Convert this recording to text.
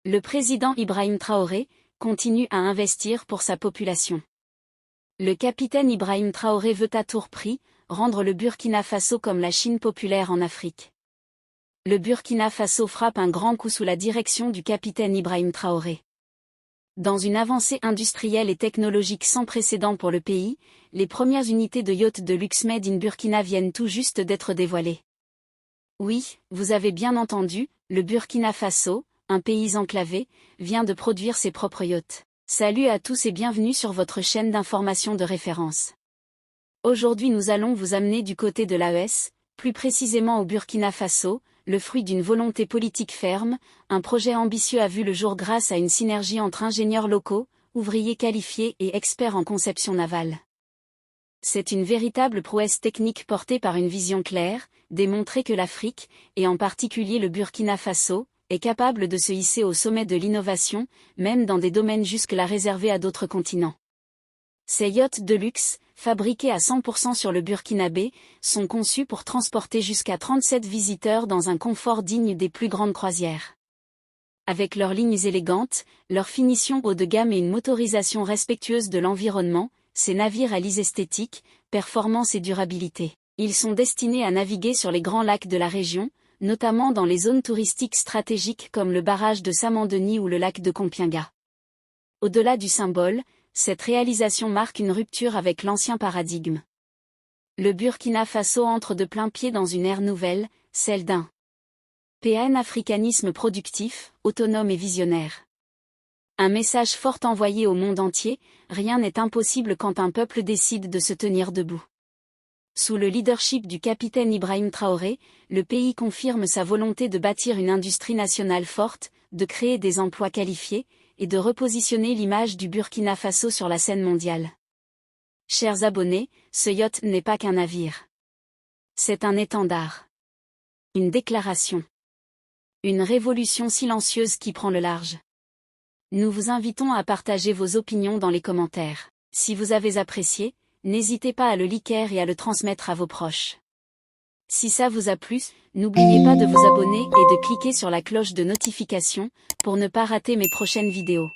Le président Ibrahim Traoré continue à investir pour sa population. Le capitaine Ibrahim Traoré veut à tout prix rendre le Burkina Faso comme la Chine populaire en Afrique. Le Burkina Faso frappe un grand coup sous la direction du capitaine Ibrahim Traoré. Dans une avancée industrielle et technologique sans précédent pour le pays, les premières unités de yachts de luxe made in Burkina viennent tout juste d'être dévoilées. Oui, vous avez bien entendu, le Burkina Faso, un pays enclavé, vient de produire ses propres yachts. Salut à tous et bienvenue sur votre chaîne d'information de référence. Aujourd'hui nous allons vous amener du côté de l'AES, plus précisément au Burkina Faso, le fruit d'une volonté politique ferme. Un projet ambitieux a vu le jour grâce à une synergie entre ingénieurs locaux, ouvriers qualifiés et experts en conception navale. C'est une véritable prouesse technique portée par une vision claire, démontrer que l'Afrique, et en particulier le Burkina Faso, est capable de se hisser au sommet de l'innovation, même dans des domaines jusque-là réservés à d'autres continents. Ces yachts de luxe, fabriqués à 100% sur le burkinabé, sont conçus pour transporter jusqu'à 37 visiteurs dans un confort digne des plus grandes croisières. Avec leurs lignes élégantes, leur finition haut de gamme et une motorisation respectueuse de l'environnement, ces navires allient esthétique, performance et durabilité. Ils sont destinés à naviguer sur les grands lacs de la région, notamment dans les zones touristiques stratégiques comme le barrage de Saint-Denis ou le lac de Compiègne. Au-delà du symbole, cette réalisation marque une rupture avec l'ancien paradigme. Le Burkina Faso entre de plain pied dans une ère nouvelle, celle d'un pan-africanisme productif, autonome et visionnaire. Un message fort envoyé au monde entier, rien n'est impossible quand un peuple décide de se tenir debout. Sous le leadership du capitaine Ibrahim Traoré, le pays confirme sa volonté de bâtir une industrie nationale forte, de créer des emplois qualifiés, et de repositionner l'image du Burkina Faso sur la scène mondiale. Chers abonnés, ce yacht n'est pas qu'un navire. C'est un étendard. Une déclaration. Une révolution silencieuse qui prend le large. Nous vous invitons à partager vos opinions dans les commentaires. Si vous avez apprécié, n'hésitez pas à le liker et à le transmettre à vos proches. Si ça vous a plu, n'oubliez pas de vous abonner et de cliquer sur la cloche de notification pour ne pas rater mes prochaines vidéos.